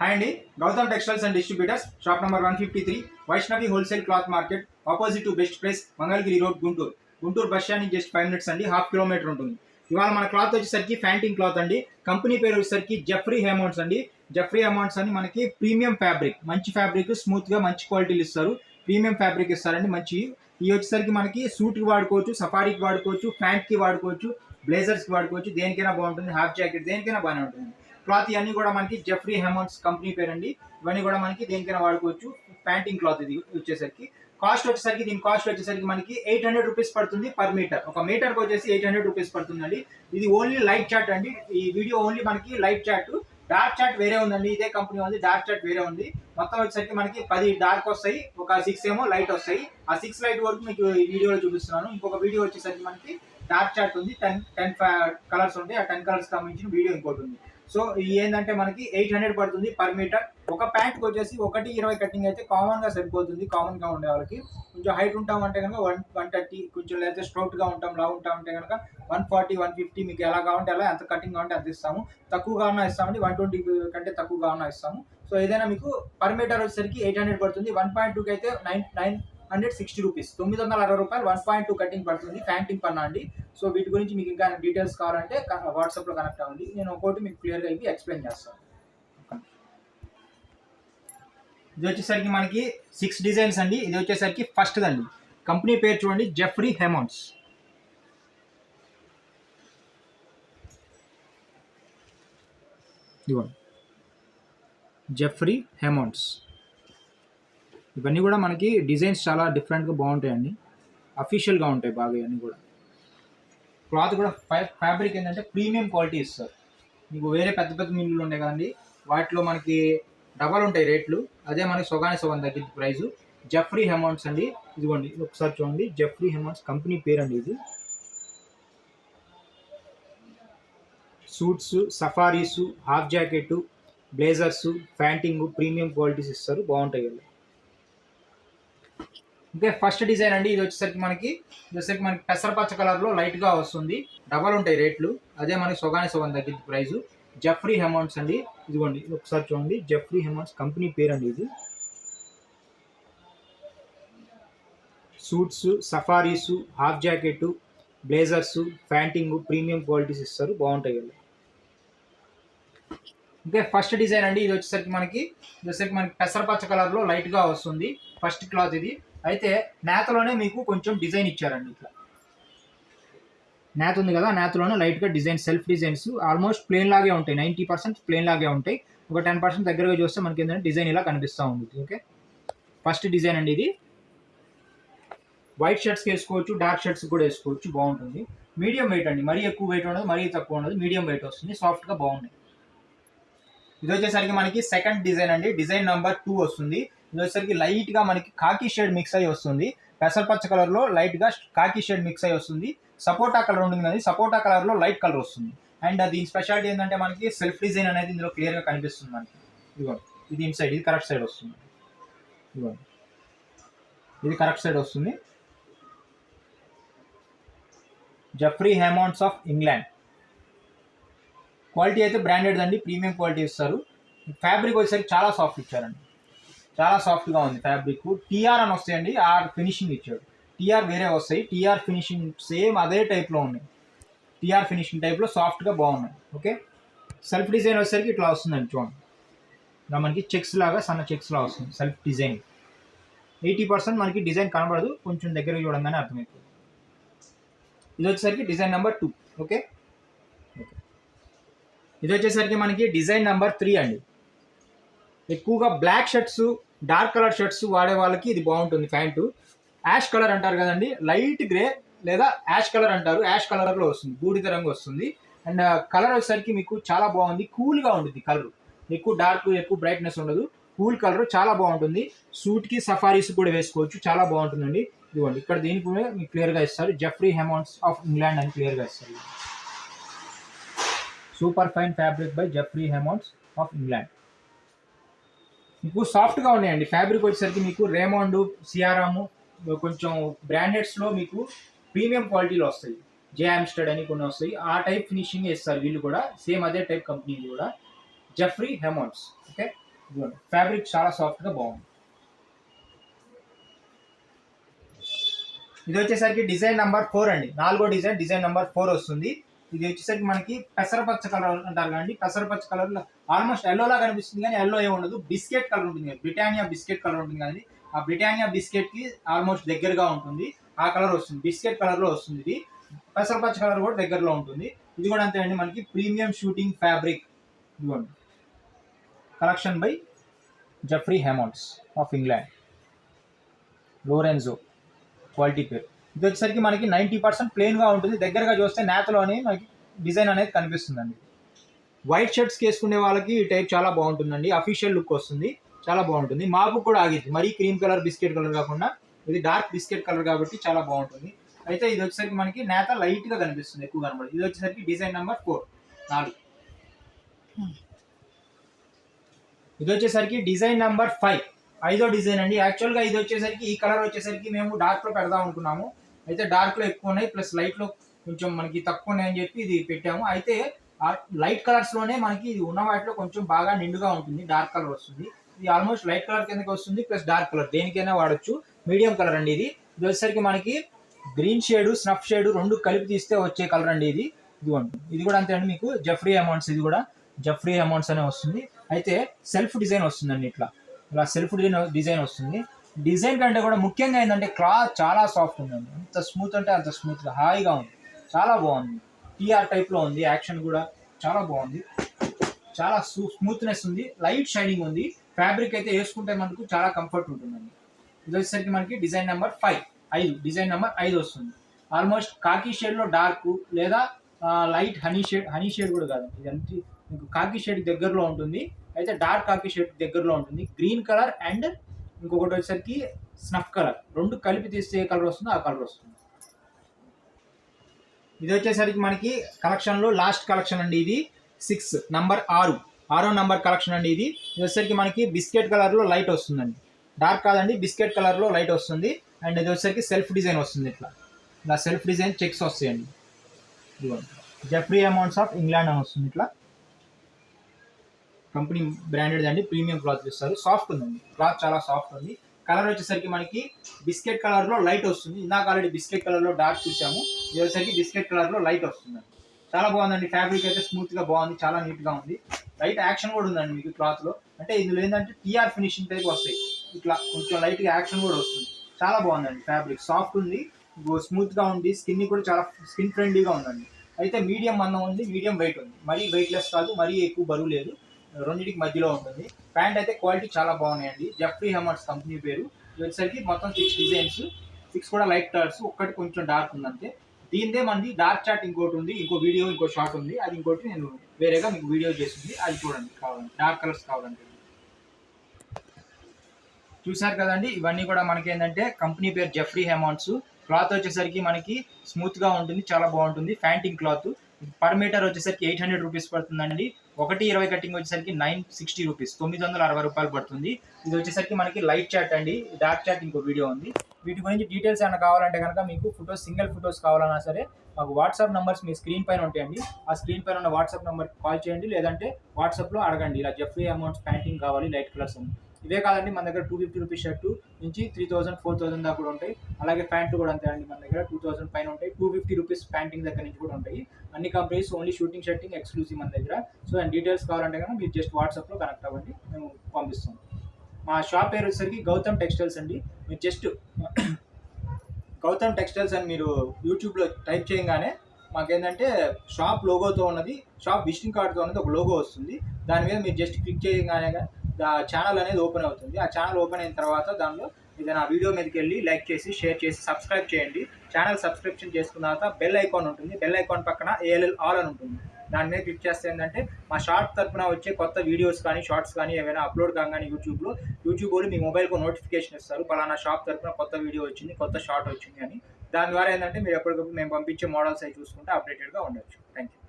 Hi అండి, Gautam textiles and distributors, shop number 153, Vaishnavi wholesale cloth market, opposite to best price, Mangalagiri road, Guntur bus stand నుంచి just 5 minutes అండి, half kilometre ఉంటుంది. ఇవాళ మన cloth వచ్చేసరికి ఫ్యాంటింగ్ క్లాత్ అండి. కంపెనీ పేరు వచ్చేసరికి జెఫ్రీ హెమాండ్స్ అండి. జెఫ్రీ హెమాండ్స్ అని మనకి ప్రీమియం ఫ్యాబ్రిక్, మంచి ఫ్యాబ్రిక్, స్మూత్ గా మంచి క్వాలిటీలు ఇస్తారు. ప్రీమియం ఫ్యాబ్రిక్ ఇస్తారండి మంచి. ఇవి వచ్చేసరికి మనకి సూట్ కి వాడుకోవచ్చు, సఫారీకి వాడుకోవచ్చు, ప్యాంట్ కి వాడుకోవచ్చు, బ్లేజర్స్ కి వాడుకోవచ్చు, దేనికైనా బాగుంటుంది. హాఫ్ జాకెట్ దేనికైనా బాగానే ఉంటుంది. క్లాత్ ఇవన్నీ కూడా మనకి జెఫ్రీ హెమాండ్స్ కంపెనీ పేరండి. ఇవన్నీ కూడా మనకి దేనికైనా వాడుకోవచ్చు. ప్యాంటింగ్ క్లాత్ ఇది వచ్చేసరికి కాస్ట్ వచ్చేసరికి దీని కాస్ట్ వచ్చేసరికి మనకి 800 రూపీస్ పడుతుంది పర్ మీటర్. ఒక మీటర్ కి వచ్చేసి 800 రూపీస్ పడుతుందండి. ఇది ఓన్లీ లైట్ చార్ట్ అండి. ఈ వీడియో ఓన్లీ మనకి లైట్ చార్ట్. డార్క్ చార్ట్ వేరే ఉందండి, ఇదే కంపెనీ ఉంది. డార్క్ చార్ట్ వేరే ఉంది. మొత్తం వచ్చేసరికి మనకి 10 డార్క్ వస్తాయి, ఒక 6 ఏమో లైట్ వస్తాయి. ఆ 6 లైట్ వరకు మీకు ఈ వీడియోలో చూపిస్తున్నాను. ఇంకొక వీడియో వచ్చేసరికి మనకి డార్క్ చార్ట్ ఉంది, 10 కలర్స్ ఉంటాయి. ఆ 10 కలర్స్ సంబంధించిన వీడియో ఇంకోటి ఉంది. సో ఇది ఏంటంటే మనకి 800 పడుతుంది పర్ మీటర్. ఒక ప్యాంట్ కి వచ్చేసి 1:20 కటింగ్ అయితే కామన్ గా సరిపోతుంది. కామన్ గా ఉండే వాళ్ళకి. కొంచెం హైట్ ఉంటాం అంటే కనుక 130, కొంచెం లేదా స్ట్రౌట్ గా ఉంటాం, లావు ఉంటాం అంటే కనుక 140, 150 మీకు ఎలా కావాలంటే అలా, ఎంత కటింగ్ కావాలంటే అంత ఇస్తాము. తక్కువగా ఉన్నా ఇస్తామండి, 120 కంటే తక్కువగా ఉన్నా ఇస్తాము. సో ఏదైనా మీకు పర్ మీటర్ వచ్చేసరికి 800 పడుతుంది. 1.2 అయితే 960 రూపీస్, 960 రూపాయలు 1.2 కటింగ్ పడుతుంది. ప్యాంటింగ్ పన్నా అండి. సో వీటి గురించి మీకు ఇంకా డీటెయిల్స్ కావాలంటే వాట్సాప్లో కనెక్ట్ అవ్వండి. నేను ఒకటి మీకు క్లియర్గా ఇవి ఎక్స్ప్లెయిన్ చేస్తాను. ఇది వచ్చేసరికి మనకి 6 డిజైన్స్ అండి. ఇది వచ్చేసరికి ఫస్ట్ అండి. కంపెనీ పేరు చూడండి, జెఫ్రీ హెమాండ్స్. ఇదిగోండి, జెఫ్రీ హెమాండ్స్. ఇవన్నీ కూడా మనకి డిజైన్స్ చాలా డిఫరెంట్గా బాగుంటాయండి. అఫీషియల్గా ఉంటాయి బాగా. ఇవన్నీ కూడా క్లాత్ కూడా ఫ్యాబ్రిక్ ఏంటంటే ప్రీమియం క్వాలిటీ ఇస్తారు. మీకు వేరే పెద్ద పెద్ద మిల్లులు ఉంటాయి కదండి, వాటిలో మనకి డబల్ ఉంటాయి రేట్లు. అదే మనకి సొగాని తగ్గింది ప్రైస్. జెఫ్రీ హెమాండ్స్ అండి. ఇదిగోండి ఒకసారి చూడండి, జెఫ్రీ హెమాండ్స్ కంపెనీ పేరు అండి ఇది. Suits, safaris, half jacket, blazers, panting premium qualities ఇస్తారు, బాగుంటాయి వీళ్ళు. ఓకే, ఫస్ట్ డిజైన్ అండి. ఇది వచ్చేసరికి మనకి పెసరపచ్చ కలర్ లో లైట్ గా వస్తుంది. డబల్ ఉంటాయి రేట్లు. అదే మనకి సొగాని తగ్గింది ప్రైస్. జెఫ్రీ హెమాండ్స్ అండి. ఇదిగోండి ఒకసారి చూడండి, జెఫ్రీ హెమాండ్స్ కంపెనీ పేరు అండి ఇది. Suits, safaris, half jacket, blazers, panting premium qualities ఇస్తారు, బాగుంటాయి వీళ్ళు. ఓకే, ఫస్ట్ డిజైన్ అండి. ఇది వచ్చేసరికి మనకి పెసరపచ్చ కలర్ లో లైట్ గా వస్తుంది. ఫస్ట్ క్లాత్ ఇది. అయితే నేతలోనే మీకు కొంచెం డిజైన్ ఇచ్చారండి. ఇట్లా నేత ఉంది కదా, నేతలోనే లైట్ గా design, self designs almost plain లాగే ఉంటాయి. 90% ప్లేన్ లాగే ఉంటాయి. ఒక 10% దగ్గరగా చూస్తే మనకి ఏంటంటే డిజైన్ ఇలా కనిపిస్తూ ఉంటుంది. ఓకే, ఫస్ట్ డిజైన్ అండి ఇది. వైట్ షర్ట్స్కి వేసుకోవచ్చు, డార్క్ షర్ట్స్ కూడా వేసుకోవచ్చు, బాగుంటుంది. మీడియం వెయిట్ అండి, మరీ ఎక్కువ వెయిట్ ఉండదు, మరీ తక్కువ ఉండదు, మీడియం వెయిట్ వస్తుంది, సాఫ్ట్గా బాగుంది. ఇది వచ్చేసరికి మనకి సెకండ్ డిజైన్ అండి. డిజైన్ నెంబర్ 2 వస్తుంది. ఇది వచ్చేసరికి లైట్ గా మనకి కాకి షేడ్ మిక్స్ అయ్యి వస్తుంది. పెసరపచ్చ కలర్ లో లైట్ గా కాకి షేడ్ మిక్స్ అయ్యి వస్తుంది. సపోటా కలర్ ఉంటుంది కదా, సపోటా కలర్ లో లైట్ కలర్ వస్తుంది. అండ్ దీని స్పెషాలిటీ ఏంటంటే మనకి సెల్ఫ్ డిజైన్ అనేది ఇందులో క్లియర్ గా కనిపిస్తుంది మనకి. ఇదిగోండి, ఇది ఇన్సైడ్, ఇది కరెక్ట్ సైడ్ వస్తుంది. ఇదిగోండి, ఇది కరెక్ట్ సైడ్ వస్తుంది. Geoffrey Hammonds of England. Quality అయితే బ్రాండెడ్ అండి, ప్రీమియం క్వాలిటీ ఇస్తారు. ఫ్యాబ్రిక్ వచ్చేసరికి చాలా సాఫ్ట్ ఇచ్చారండి, చాలా సాఫ్ట్గా ఉంది ఫ్యాబ్రిక్. టీఆర్ అని వస్తాయండి, ఆర్ ఫినిషింగ్ ఇచ్చాడు. టీఆర్ వేరే వస్తాయి, టీఆర్ ఫినిషింగ్ సేమ్ అదే టైప్లో ఉన్నాయి. టీఆర్ ఫినిషింగ్ టైప్లో సాఫ్ట్గా బాగున్నాయి. ఓకే, సెల్ఫ్ డిజైన్ వచ్చేసరికి ఇట్లా వస్తుందండి. చూడండి, ఇలా మనకి చెక్స్ లాగా, సన్న చెక్స్ లాగా వస్తుంది సెల్ఫ్ డిజైన్. 80% మనకి డిజైన్ కనబడదు, కొంచెం దగ్గర చూడంగానే అర్థమవుతుంది. ఇది వచ్చేసరికి డిజైన్ నెంబర్ 2. ఓకే, ఇది వచ్చేసరికి మనకి డిజైన్ నెంబర్ 3 అండి. ఎక్కువగా black shirts, dark colour shirts వాడే వాళ్ళకి ఇది బాగుంటుంది. ప్యాంటు యాష్ కలర్ అంటారు కదండి, లైట్ గ్రే లేదా యాష్ కలర్ అంటారు. యాష్ కలర్లో వస్తుంది, బూడిద రంగు వస్తుంది. అండ్ కలర్ వచ్చేసరికి మీకు చాలా బాగుంది, కూల్గా ఉంటుంది కలర్. ఎక్కువ డార్క్, ఎక్కువ బ్రైట్నెస్ ఉండదు, కూల్ కలర్, చాలా బాగుంటుంది. సూట్కి, సఫారీస్ కూడా వేసుకోవచ్చు, చాలా బాగుంటుందండి. ఇదిగోండి, ఇక్కడ దీనికి కూడా మీకు క్లియర్గా ఇస్తారు, జెఫ్రీ హెమాండ్స్ ఆఫ్ ఇంగ్లాండ్ అని క్లియర్గా ఇస్తారు. Super fine fabric by Geoffrey Hammonds of England. మీకు సాఫ్ట్గా ఉన్నాయండి. ఫ్యాబ్రిక్ వచ్చేసరికి మీకు రేమండ్, సియారాము, కొంచెం బ్రాండెడ్స్లో మీకు ప్రీమియం క్వాలిటీలో వస్తాయి. జే ఆమ్స్టర్డ్ అని కొన్ని వస్తాయి, ఆ టైప్ ఫినిషింగ్ ఇస్తారు వీళ్ళు కూడా. సేమ్ అదే టైప్ కంపెనీ కూడా, జెఫ్రీ హెమాండ్స్. ఓకే, ఫ్యాబ్రిక్ చాలా సాఫ్ట్గా బాగుంది. ఇది వచ్చేసరికి డిజైన్ నెంబర్ 4 అండి. 4వ డిజైన్ నెంబర్ 4 వస్తుంది. ఇది వచ్చేసరికి మనకి పెసరపచ్చ కలర్ అంటారు కదండి. పెసరపచ్చ కలర్ లో ఆల్మోస్ట్ ఎల్లో లా కనిపిస్తుంది కానీ ఎల్లో ఏమి ఉండదు, బిస్కెట్ కలర్ ఉంటుంది. బ్రిటానియా బిస్కెట్ కలర్ ఉంటుంది కదండి. ఆ బ్రిటానియా బిస్కెట్ కి ఆల్మోస్ట్ దగ్గరగా ఉంటుంది. ఆ కలర్ వస్తుంది, బిస్కెట్ కలర్ లో వస్తుంది. ఇది పెసరపచ్చ కలర్ కూడా దగ్గరలో ఉంటుంది. ఇది కూడా అంతే అండి, మనకి ప్రీమియం షూటింగ్ ఫ్యాబ్రిక్. ఇదిగోండి, collection by Geoffrey Hammonds of England, Lorenzo quality పేరు. ఇది వచ్చేసరికి మనకి 90% ప్లెయిన్గా ఉంటుంది. దగ్గరగా చూస్తే నేతలోనే మనకి డిజైన్ అనేది కనిపిస్తుందండి. వైట్ షర్ట్స్కి వేసుకునే వాళ్ళకి ఈ టైప్ చాలా బాగుంటుందండి. అఫీషియల్ లుక్ వస్తుంది, చాలా బాగుంటుంది. మాపు కూడా ఆగింది, మరీ క్రీమ్ కలర్ బిస్కెట్ కలర్ కాకుండా ఇది డార్క్ బిస్కెట్ కలర్ కాబట్టి చాలా బాగుంటుంది. అయితే ఇది వచ్చేసరికి మనకి నేత లైట్గా కనిపిస్తుంది, ఎక్కువ కనబడదు. ఇది వచ్చేసరికి డిజైన్ నెంబర్ 4. ఇది వచ్చేసరికి డిజైన్ నెంబర్ 5, 5వ డిజైన్ అండి. యాక్చువల్గా ఇది వచ్చేసరికి ఈ కలర్ వచ్చేసరికి మేము డార్క్లో పెడదాం అనుకున్నాము. అయితే డార్క్లో ఎక్కువ ఉన్నాయి, ప్లస్ లైట్లో కొంచెం మనకి తక్కువ ఉన్నాయని చెప్పి ఇది పెట్టాము. అయితే లైట్ కలర్స్లోనే మనకి ఇది ఉన్న వాటిలో కొంచెం బాగా నిండుగా ఉంటుంది, డార్క్ కలర్ వస్తుంది. ఇది ఆల్మోస్ట్ లైట్ కలర్ కిందకి వస్తుంది, ప్లస్ డార్క్ కలర్ దేనికైనా వాడచ్చు. మీడియం కలర్ అండి ఇది. ఇది వచ్చేసరికి మనకి గ్రీన్ షేడ్, స్నఫ్ షేడ్ రెండు కలిపి తీస్తే వచ్చే కలర్ అండి ఇది. ఇదిగోండి, ఇది కూడా అంతే అండి, మీకు జెఫ్రీ హెమాండ్స్, ఇది కూడా జెఫ్రీ హెమాండ్స్ అనే వస్తుంది. అయితే సెల్ఫ్ డిజైన్ వస్తుందండి, ఇలా సెల్ఫ్ డిజైన్ వస్తుంది. డిజైన్ కంటే కూడా ముఖ్యంగా ఏంటంటే క్లాత్ చాలా సాఫ్ట్ ఉందండి. అంత స్మూత్ అంటే అంత స్మూత్గా హాయిగా ఉంది, చాలా బాగుంది. టీఆర్ టైప్లో ఉంది, యాక్షన్ కూడా చాలా బాగుంది, చాలా స్మూత్నెస్ ఉంది, లైట్ షైనింగ్ ఉంది. ఫ్యాబ్రిక్ అయితే వేసుకుంటే మనకు చాలా కంఫర్ట్ ఉంటుందండి. ఇది వచ్చేసరికి మనకి డిజైన్ నెంబర్ 5, డిజైన్ నెంబర్ 5 వస్తుంది. ఆల్మోస్ట్ కాకి షేడ్లో డార్క్ లేదా లైట్ హనీ షేడ్ కూడా కాదు, ఇది మీకు కాకి షేడ్ దగ్గరలో ఉంటుంది. అయితే డార్క్ కాకి షేడ్ దగ్గరలో ఉంటుంది. గ్రీన్ కలర్ అండ్ ఇంకొకటి వచ్చేసరికి స్నఫ్ కలర్ రెండు కలిపి తీస్తే ఏ కలర్ వస్తుందో ఆ కలర్ వస్తుంది. ఇది వచ్చేసరికి మనకి కలెక్షన్లో లాస్ట్ కలెక్షన్ అండి. ఇది 6 నంబర్ 6వ నంబర్ కలెక్షన్ అండి. ఇది వచ్చేసరికి మనకి బిస్కెట్ కలర్లో లైట్ వస్తుందండి, డార్క్ కాదండి, బిస్కెట్ కలర్లో లైట్ వస్తుంది. అండ్ ఇది వచ్చేసరికి సెల్ఫ్ డిజైన్ వస్తుంది, ఇలా సెల్ఫ్ డిజైన్ చెక్స్ వస్తాయండి. ఇదిగోండి, జెఫ్రీ హెమాండ్స్ ఆఫ్ ఇంగ్లాండ్ అని వస్తుంది. ఇట్లా కంపెనీ బ్రాండెడ్ అండి, ప్రీమియం క్లాత్ ఇస్తారు. సాఫ్ట్ ఉందండి, క్లాత్ చాలా సాఫ్ట్ ఉంది. కలర్ వచ్చేసరికి మనకి బిస్కెట్ కలర్లో లైట్ వస్తుంది. ఇందాక ఆల్రెడీ బిస్కెట్ కలర్లో డార్క్ చూసాము, ఇది వచ్చేసరికి బిస్కెట్ కలర్లో లైట్ వస్తుందండి. చాలా బాగుందండి, ఫ్యాబ్రిక్ అయితే స్మూత్గా బాగుంది, చాలా నీట్గా ఉంది. లైట్ యాక్షన్ కూడా ఉందండి మీకు క్లాత్లో. అంటే ఇందులో ఏంటంటే టీఆర్ ఫినిషింగ్ టైప్ వస్తాయి, ఇట్లా కొంచెం లైట్గా యాక్షన్ కూడా వస్తుంది. చాలా బాగుందండి, ఫ్యాబ్రిక్ సాఫ్ట్ ఉంది, స్మూత్గా ఉంది. స్కిన్ కూడా చాలా స్కిన్ ఫ్రెండ్లీగా ఉందండి. అయితే మీడియం మందం ఉంది, మీడియం వెయిట్ ఉంది, మరీ వెయిట్లెస్ కాదు, మరీ ఎక్కువ బరువు లేదు, రెండింటికి మధ్యలో ఉంటుంది. ప్యాంట్ అయితే క్వాలిటీ చాలా బాగున్నాయండి. జెఫ్రీ హెమాండ్స్ కంపెనీ పేరు. ఇది వచ్చేసరికి మొత్తం 6 డిజైన్స్, 6 కూడా లైట్ కలర్స్, ఒక్కటి కొంచెం డార్క్ ఉందంటే. దీనిదే మనది డార్క్ చాట్ ఇంకోటి ఉంది, ఇంకో వీడియో ఇంకో షార్ట్ ఉంది, అది ఇంకోటి నేను వేరేగా మీకు వీడియో చేసింది, అది చూడండి కావాలంటే, డార్క్ కలర్స్ కావాలంటే. చూసారు కదండి, ఇవన్నీ కూడా మనకి ఏంటంటే కంపెనీ పేరు జెఫ్రీ హెమాండ్స్. క్లాత్ వచ్చేసరికి మనకి స్మూత్గా ఉంటుంది, చాలా బాగుంటుంది. ఫ్యాంటింగ్ క్లాత్. పర్ మీటర్ వచ్చేసరికి 800 రూపీస్ పడుతుందండి. 1:20 కటింగ్ వచ్చేసరికి 960 రూపీస్, 960 రూపాయలు పడుతుంది. ఇది వచ్చేసరికి మనకి లైట్ చాట్ అండి, డార్క్ చాట్ ఇంకో వీడియో ఉంది. వీటి గురించి డీటెయిల్స్ ఏమైనా కావాలంటే కనుక మీకు ఫొటోస్, సింగిల్ ఫొటోస్ కావాలన్నా సరే మాకు వాట్సాప్ నెంబర్స్ మీ స్క్రీన్ పైన ఉంటాయండి. ఆ స్క్రీన్ పైన ఉన్న వాట్సాప్ నెంబర్కి కాల్ చేయండి, లేదంటే వాట్సాప్లో అడగండి, ఇలా జెఫ్రీ హెమాండ్స్ ప్యాంటింగ్ కావాలి లైట్ కలర్స్ అని. ఇవే కాదండి, మన దగ్గర 250 రూపీస్ షర్టు నుంచి 3000, 4000 దాకా కూడా ఉంటాయి. అలాగే ప్యాంట్లు కూడా అంతే అండి, మన దగ్గర 2000 పైన ఉంటాయి. 250 రూపీస్ ప్యాంటింగ్ దగ్గర నుంచి కూడా ఉంటాయి. అన్ని companies only shooting shirting exclusive మన దగ్గర. సో అండ్ డీటెయిల్స్ కావాలంటే కనుక మీరు జస్ట్ వాట్సాప్లో కనెక్ట్ అవ్వండి, మేము పంపిస్తాం. మా షాప్ పేరు వచ్చేసరికి గౌతమ్ టెక్స్టైల్స్ అండి. మీరు జస్ట్ గౌతమ్ టెక్స్టైల్స్ అని మీరు యూట్యూబ్లో టైప్ చేయగానే మాకేంటంటే షాప్ లోగోతో ఉన్నది, షాప్ విజిటింగ్ కార్డ్తో ఉన్నది ఒక లోగో వస్తుంది. దాని మీద మీరు జస్ట్ క్లిక్ చేయగానే ఛానల్ అనేది ఓపెన్ అవుతుంది. ఆ ఛానల్ ఓపెన్ అయిన తర్వాత దానిలో ఏదైనా వీడియో మీదకి వెళ్ళి లైక్ చేసి, షేర్ చేసి, సబ్స్క్రైబ్ చేయండి. ఛానల్ సబ్స్క్రిప్షన్ చేసుకున్న తర్వాత బెల్ ఐకాన్ ఉంటుంది, బెల్ ఐకాన్ పక్కన ALL ఆల్ అని ఉంటుంది. దాని మీద క్లిక్ చేస్తే ఏంటంటే మా షార్ట్ తరపున వచ్చే కొత్త వీడియోస్ కానీ, షార్ట్స్ కానీ ఏమైనా అప్లోడ్ కాగానే యూట్యూబ్ వాళ్ళు మీ మొబైల్కు నోటిఫికేషన్ ఇస్తారు, పలానా షాప్ తరపున కొత్త వీడియో వచ్చింది, కొత్త షార్ట్ వచ్చింది అని. దాని ద్వారా ఏంటంటే మీరు ఎప్పటికప్పుడు మేము పంపించే మోడల్స్ అవి చూసుకుంటే అప్డేటెడ్గా ఉండొచ్చు. Thank you.